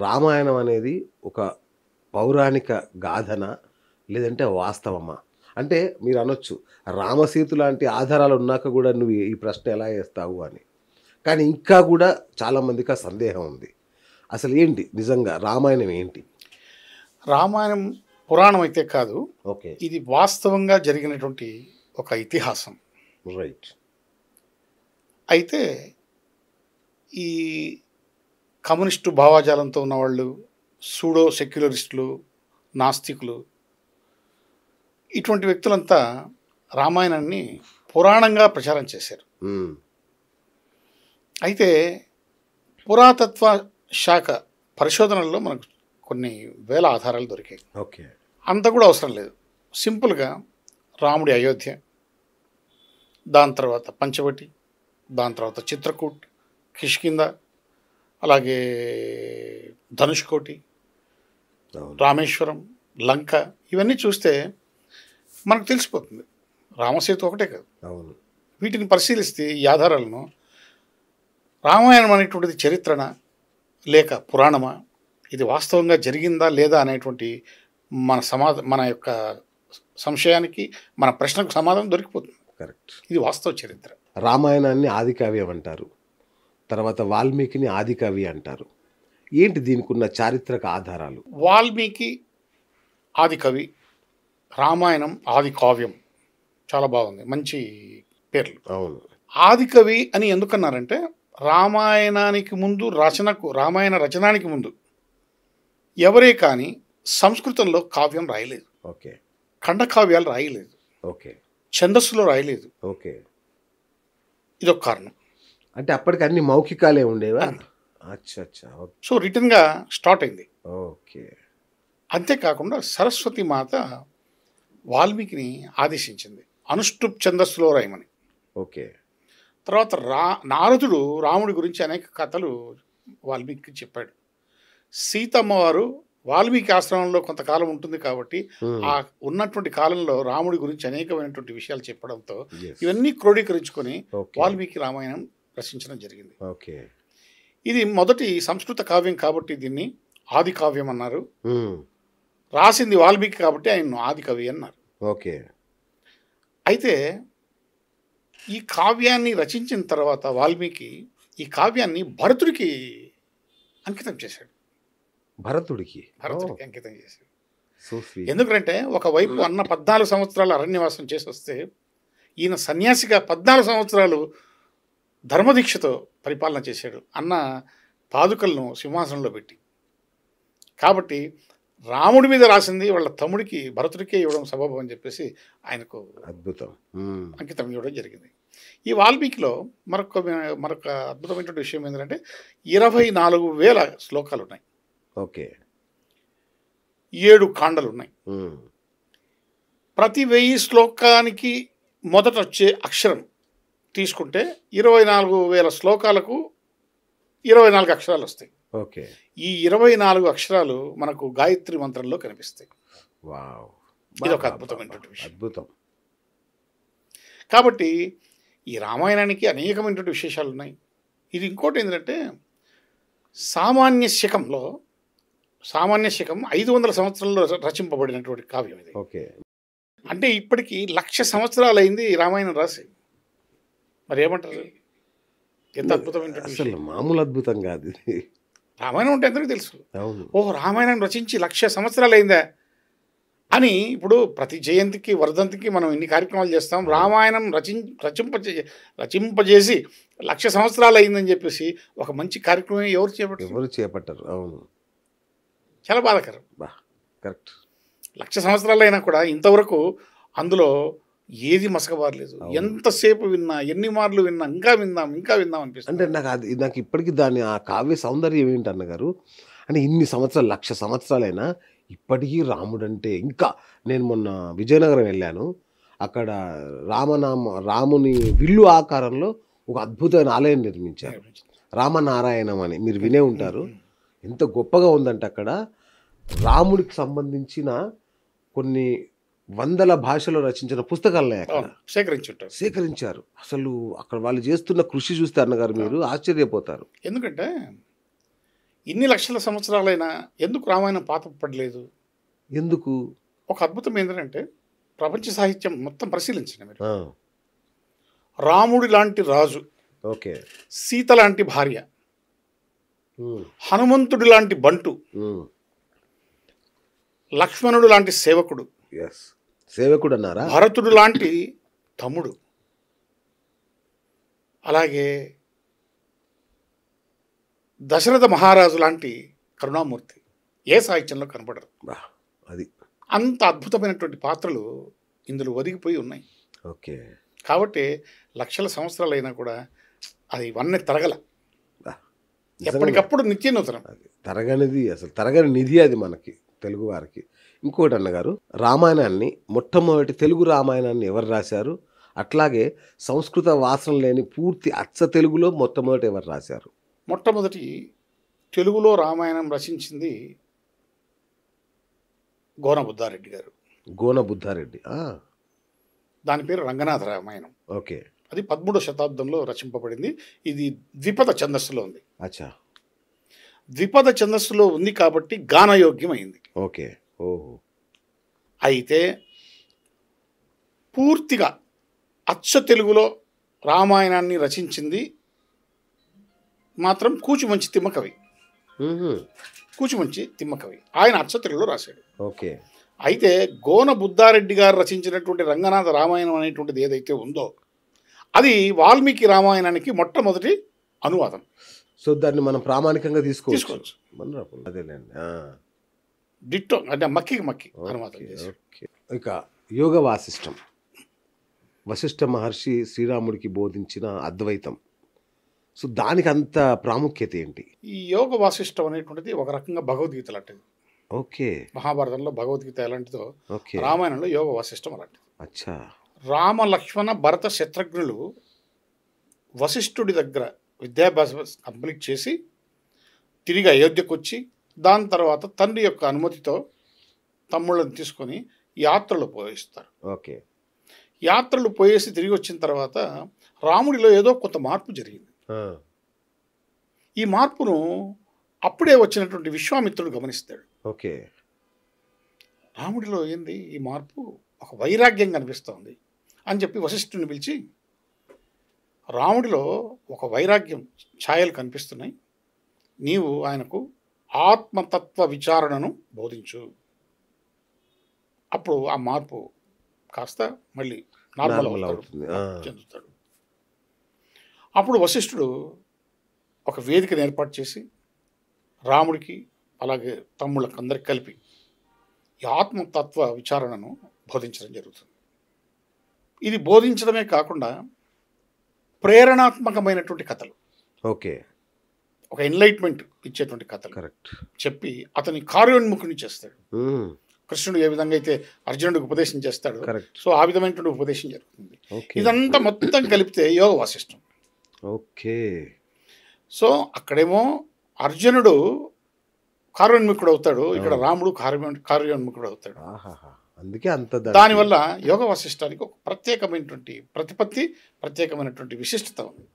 రామాయణం అనేది ఒక పౌరాణిక గాథనా? లేదంటే వాస్తవమా? అంటే మీరు అనొచ్చు, రామసీత లాంటి ఆధారాలు ఉన్నాక గూడా నువ్వు ఈ ప్రశ్న ఎలా ఏస్తావు అని. కానీ ఇంకా గూడా చాలామందికి ఆ సందేహం ఉంది. అసలు ఏంటి నిజంగా రామాయణం ఏంటి? రామాయణం పురాణం అయితే కాదు, ఓకే. ఇది వాస్తవంగా జరిగినటువంటి ఒక ఇతిహాసం. రైట్. అయితే ఈ కమ్యూనిస్టు భావాజాలంతో ఉన్నవాళ్ళు, సూడో సెక్యులరిస్టులు, నాస్తికులు, ఇటువంటి వ్యక్తులంతా రామాయణాన్ని పురాణంగా ప్రచారం చేశారు. హ్మ్. అయితే పురాతత్వ శాఖ పరిశోధనల్లో మనకు కొన్ని వేల ఆధారాలు దొరికాయి. ఓకే. అంత కూడా అవసరం లేదు. సింపుల్గా రాముడి అయోధ్య, దాని తర్వాత పంచవటి, దాని తర్వాత చిత్రకూట్, కిష్కింద, అలాగే ధనుష్కోటి, అవును. రామేశ్వరం, లంక, ఇవన్నీ చూస్తే మనకు తెలిసిపోతుంది. రామసేతు ఒకటే కాదు. అవును. వీటిని పరిశీలిస్తే ఈ ఆధారాలను రామాయణం అనేటువంటిది చరిత్రనా లేక పురాణమా, ఇది వాస్తవంగా జరిగిందా లేదా అనేటువంటి మన యొక్క సంశయానికి, మన ప్రశ్నకు సమాధానం దొరికిపోతుంది. కరెక్ట్. ఇది వాస్తవ చరిత్ర. రామాయణాన్ని ఆదికావ్యం అంటారు. తర్వాత వాల్మీకిని ఆదికవి అంటారు. ఏంటి దీనికున్న చారిత్రక ఆధారాలు? వాల్మీకి ఆది కవి, రామాయణం ఆది కావ్యం. చాలా బాగుంది, మంచి పేర్లు. అవును. ఆది కవి అని ఎందుకన్నారంటే రామాయణానికి ముందు రామాయణ రచనానికి ముందు ఎవరే కానీ సంస్కృతంలో కావ్యం రాయలేదు, ఓకే. ఖండకావ్యాలు రాయలేదు, ఓకే. ఛందస్సులో రాయలేదు. ఓకే. ఇదొక కారణం. అంటే అప్పటికి అన్ని మౌఖికాలే ఉండేవా? అచ్చా అచ్చా. సో రిటర్న్గా స్టార్ట్ అయింది. ఓకే. అంతేకాకుండా సరస్వతి మాత వాల్మీకిని ఆదేశించింది అనుష్టుప్ ఛందస్సులో రాయమని. ఓకే. తర్వాత నారదుడు రాముడి గురించి అనేక కథలు వాల్మీకి చెప్పాడు. సీతమ్మ వారు వాల్మీకి ఆశ్రమంలో కొంతకాలం ఉంటుంది కాబట్టి ఆ ఉన్నటువంటి కాలంలో రాముడి గురించి అనేకమైనటువంటి విషయాలు చెప్పడంతో ఇవన్నీ క్రోడీకరించుకొని వాల్మీకి రామాయణం రచించడం జరిగింది. ఓకే. ఇది మొదటి సంస్కృత కావ్యం కాబట్టి దీన్ని ఆది కావ్యం అన్నారు. రాసింది వాల్మీకి కాబట్టి ఆయన్ను ఆది కవి అన్నారు. ఓకే. అయితే ఈ కావ్యాన్ని రచించిన తర్వాత వాల్మీకి ఈ కావ్యాన్ని భరతుడికి అంకితం చేశాడు. భరతుడికి అంకితం చేశాడు. ఎందుకంటే ఒకవైపు అన్న 14 సంవత్సరాలు అరణ్యవాసం చేసి వస్తే ఈయన సన్యాసిగా 14 సంవత్సరాలు ధర్మదీక్షతో పరిపాలన చేశాడు అన్న పాదుకలను సింహాసనంలో పెట్టి. కాబట్టి రాముడి మీద రాసింది వాళ్ళ తమ్ముడికి భరతుడికే ఇవ్వడం సబబు అని చెప్పేసి ఆయనకు అద్భుతం అంకితం ఇవ్వడం జరిగింది. ఈ వాల్మీకిలో మరొక అద్భుతమైనటువంటి విషయం ఏంటంటే 24,000 శ్లోకాలు ఉన్నాయి. ఓకే. 7 కాండలు ఉన్నాయి. ప్రతి 1000 శ్లోకానికి మొదట వచ్చే అక్షరం తీసుకుంటే 24,000 శ్లోకాలకు 24 అక్షరాలు వస్తాయి. ఓకే. ఈ 24 అక్షరాలు మనకు గాయత్రి మంత్రంలో కనిపిస్తాయి. వావ్, ఇది ఒక అద్భుతమైనటువంటి విషయం. అద్భుతం. కాబట్టి ఈ రామాయణానికి అనేకమైనటువంటి విశేషాలు ఉన్నాయి. ఇది ఇంకోటి ఏంటంటే సామాన్య శకం 500 సంవత్సరాల్లో రచింపబడినటువంటి కావ్యం ఇది. ఓకే. అంటే ఇప్పటికి 1,00,000 సంవత్సరాలు అయింది రామాయణం రాసి. మరి ఏమంటారు? ఎంత అద్భుతమైనటువంటి అసలు మామూలు అద్భుతం కాదు ఇది. రామాయణం అంటే అందరికీ తెలుసు. అవును. ఓహో, రామాయణం రచించి 1,00,000 సంవత్సరాలు అయిందా అని. ఇప్పుడు ప్రతి జయంతికి వర్ధంతికి మనం ఇన్ని కార్యక్రమాలు చేస్తాం. రామాయణం రచింపజేసి 1,00,000 సంవత్సరాలు అయిందని చెప్పేసి ఒక మంచి కార్యక్రమం ఎవరు చేపట్టరు. అవును. చాలా బాధాకరం. కరెక్ట్. 1,00,000 సంవత్సరాలు అయినా కూడా ఇంతవరకు అందులో ఏది మసకబారలేదు. ఎంతసేపు విన్నా, ఎన్ని మార్లు విన్నా, ఇంకా విందాం అనిపిస్తుంది. అంటే నాకు ఇప్పటికీ ఆ కావ్య సౌందర్యం ఏంటి అన్నగారు, అంటే ఇన్ని సంవత్సరాలు 1,00,000 సంవత్సరాలైనా ఇప్పటికీ రాముడు అంటే ఇంకా. నేను మొన్న విజయనగరం వెళ్ళాను. అక్కడ రాముని విల్లు ఆకారంలో ఒక అద్భుతమైన ఆలయం నిర్మించారు. రామనారాయణం అని మీరు వినే ఉంటారు. ఎంత గొప్పగా ఉందంటే అక్కడ రాముడికి సంబంధించిన కొన్ని వందల భాషలో రచించిన పుస్తకాలనే అక్కడ సేకరించారు. అసలు అక్కడ వాళ్ళు చేస్తున్న కృషి చూస్తే అన్నగారు మీరు ఆశ్చర్యపోతారు. ఎందుకంటే ఇన్ని లక్షల సంవత్సరాలైనా ఎందుకు రామాయణం పాత పడలేదు? ఎందుకు? ఒక అద్భుతం ఏంటంటే ప్రపంచ సాహిత్యం మొత్తం పరిశీలించండి మీరు. ఆ, రాముడి లాంటి రాజు, ఓకే. సీత లాంటి భార్య, ఉమ్, హనుమంతుడి లాంటి బంటు, ఉమ్, లక్ష్మణుడు లాంటి సేవకుడు, ఎస్. సేవకుడు అన్నారా? భరతుడు లాంటి తమ్ముడు, అలాగే దశరథ మహారాజు లాంటి కరుణామూర్తి ఏ సాహిత్యంలో కనపడరు. బా, అది. అంత అద్భుతమైనటువంటి పాత్రలు ఇందులో ఒదిగిపోయి ఉన్నాయి. ఓకే. కాబట్టి లక్షల సంవత్సరాలైనా కూడా అది ఇవన్నీ తరగల, బా, నిజంగా ఎప్పటికప్పుడు నిత్య నూతనం. అది తరగనిది, అసలు తరగని నిధి అది మనకి తెలుగు వారికి. ఇంకోటి అన్నగారు, రామాయణాన్ని మొట్టమొదటి తెలుగు రామాయణాన్ని ఎవరు రాశారు? అట్లాగే సంస్కృత వాసన లేని పూర్తి అచ్చ తెలుగులో మొట్టమొదటి ఎవరు రాశారు? మొట్టమొదటి తెలుగులో రామాయణం రచించింది గోన బుద్ధారెడ్డి గారు. గోన బుద్ధారెడ్డి. దాని పేరు రంగనాథ రామాయణం. ఓకే. అది 13వ శతాబ్దంలో రచింపబడింది. ఇది ద్విపద ఛందస్సులో ఉంది. అచ్చా. ద్విపద ఛందస్సులో ఉంది కాబట్టి గానయోగ్యం అయింది. ఓకే. ఓహో. అయితే పూర్తిగా అచ్చ తెలుగులో రామాయణాన్ని రచించింది మాత్రం కూచిమంచి తిమ్మకవి. కూచిమంచి తిమ్మకవి ఆయన అచ్చ తెలుగులో రాశాడు. ఓకే. అయితే గోన బుద్ధారెడ్డి గారు రచించినటువంటి రంగనాథ రామాయణం అనేటువంటిది ఏదైతే ఉందో అది వాల్మీకి రామాయణానికి మొట్టమొదటి అనువాదం. సో దాన్ని మనం ప్రామాణికంగా తీసుకోవచ్చు. అదేలేండి. డిట్టో అంటే మక్కి అనువాదం చేశాడు. ఓకే. ఇక యోగ వాసిష్టం, వశిష్ఠ మహర్షి శ్రీరాముడికి బోధించిన అద్వైతం. సో దానికి అంత ప్రాముఖ్యత ఏంటి? ఈ యోగ వాసిష్టం అనేటువంటిది ఒక రకంగా భగవద్గీత లాంటిది. ఓకే. మహాభారతంలో భగవద్గీత ఎలాంటిదో ఓకే. రామాయణంలో యోగ వాసిష్టం అలాంటిది. అచ్చా. రామ లక్ష్మణ భరత శత్రుఘ్నులు వశిష్ఠుడి దగ్గర విద్యాభ్యాసం కంప్లీట్ చేసి తిరిగి అయోధ్యకు వచ్చి దాని తర్వాత తండ్రి యొక్క అనుమతితో తమ్ముళ్ళని తీసుకొని యాత్రలు పోయిస్తారు. ఓకే. యాత్రలు పోయేసి తిరిగి వచ్చిన తర్వాత రాముడిలో ఏదో కొంత మార్పు జరిగింది. ఈ మార్పును అప్పుడే వచ్చినటువంటి విశ్వామిత్రుడు గమనిస్తాడు. ఓకే. రాముడిలో ఏంది ఈ మార్పు, ఒక వైరాగ్యం కనిపిస్తోంది అని చెప్పి వశిష్ఠుని పిలిచి రాముడిలో ఒక వైరాగ్యం ఛాయలు కనిపిస్తున్నాయి, నీవు ఆయనకు ఆత్మతత్వ విచారణను బోధించు. అప్పుడు ఆ మార్పు కాస్త మళ్ళీ నార్మల్ అవుతుంది, చెందుతాడు. అప్పుడు వశిష్ఠుడు ఒక వేదికను ఏర్పాటు చేసి రాముడికి అలాగే తమ్ముళ్ళకి అందరికి కలిపి ఈ ఆత్మతత్వ విచారణను బోధించడం జరుగుతుంది. ఇది బోధించడమే కాకుండా ప్రేరణాత్మకమైనటువంటి కథలు, ఓకే, ఒక ఎన్లైట్మెంట్ ఇచ్చేటువంటి కథలు కరెక్ట్ చెప్పి అతని కార్యోన్ముఖుని చేస్తాడు. కృష్ణుడు ఏ విధంగా అయితే అర్జునుడికి ఉపదేశం చేస్తాడు, సో ఆ విధమైనటువంటి ఉపదేశం జరుగుతుంది. ఇదంతా మొత్తం కలిపితే యోగ వాసిష్టం. ఓకే. సో అక్కడేమో అర్జునుడు కార్యోన్ముఖుడు అవుతాడు, ఇక్కడ రాముడు కార్యోన్ముఖుడు అవుతాడు. అందుకే అంత దానివల్ల యోగ వాసిష్టానికి ఒక ప్రత్యేకమైనటువంటి ప్రతిపత్తి, ప్రత్యేకమైనటువంటి విశిష్టత ఉంది.